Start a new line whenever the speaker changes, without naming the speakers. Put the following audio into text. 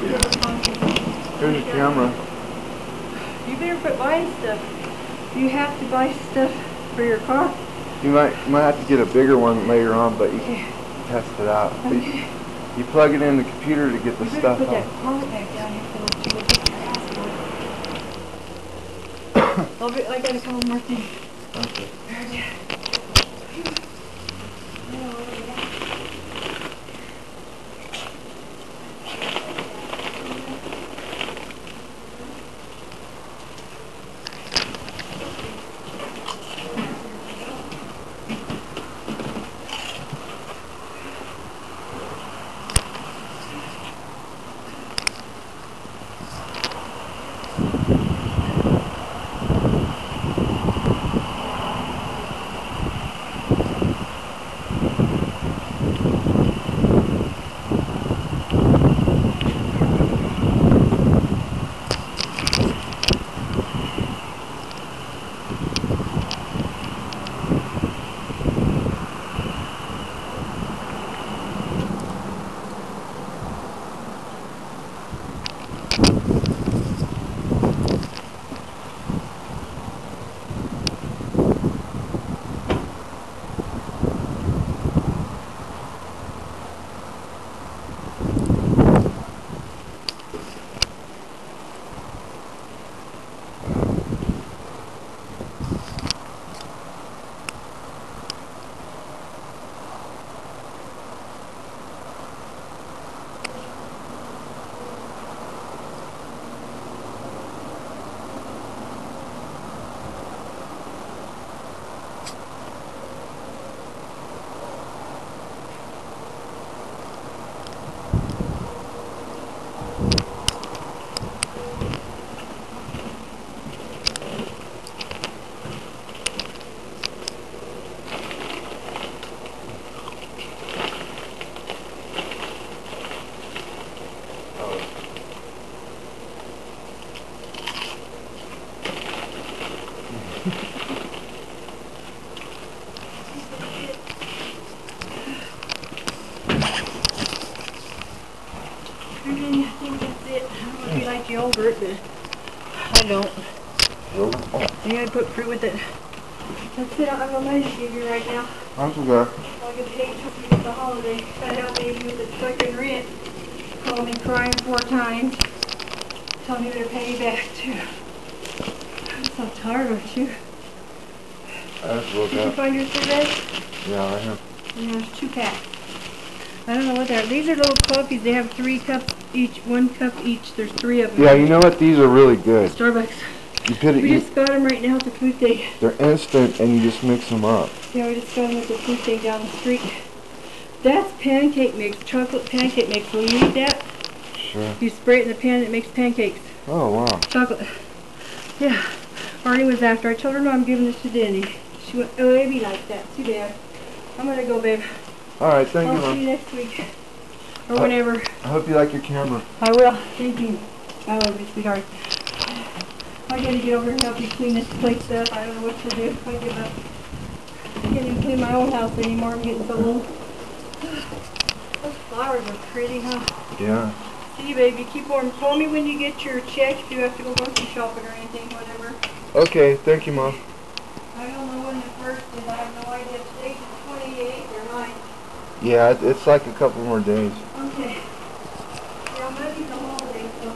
Here's your camera.
You better quit buying stuff. You have to buy stuff for your car.
You might have to get a bigger one later on, but you can test it out.
Okay.
You plug it in the computer to get the stuff
put
out.
that pallet back down here so that you will get your ass on. I got a couple more things.
Okay.
I think that's it. I don't know if you like yogurt, but I don't.
Yogurt? Oh.
You gotta put fruit with it. That's it. I have no money to give you right now.
That's okay.
I'll get paid till we get the holiday. Gotta help me with the fucking rent. Called me crying 4 times. Told me to pay you back too. I'm so tired of you. Did you find your cigarettes?
Yeah, right here.
Yeah, there's 2 packs. I don't know what they are. These are little coffees. They have 3 cups each, 1 cup each. There's 3 of them.
Yeah, you know what? These are really good.
Starbucks.
You put it.
We just got them right now at the food thing.
They're instant, and you just mix them up.
Yeah, we just got them at the food thing down the street. That's pancake mix, chocolate pancake mix. Will you eat that?
Sure.
You spray it in the pan and it makes pancakes.
Oh, wow.
Chocolate. Yeah. Arnie was after. I told her, no, I'm giving this to Denny. She went, oh, it'd be like that. Too bad. I'm going to go, babe.
All right, thank you,
I'll
Mom.
see you next week. Or whenever.
I hope you like your camera.
I will. Thank you. I love you, sweetheart. I gotta get over and help you clean this place up. I don't know what to do. I give up. I can't even clean my own house anymore. I'm getting so old. Those flowers are pretty, huh?
Yeah.
See you, baby. Keep warm. Call me when you get your check. If you have to go grocery shopping or anything, whatever.
Okay, thank you, Mom.
I don't know when the first is. I have no idea. Today's the 28th or 9th.
Yeah, it's like a couple more days.
Okay. Yeah, Monday's a holiday, so.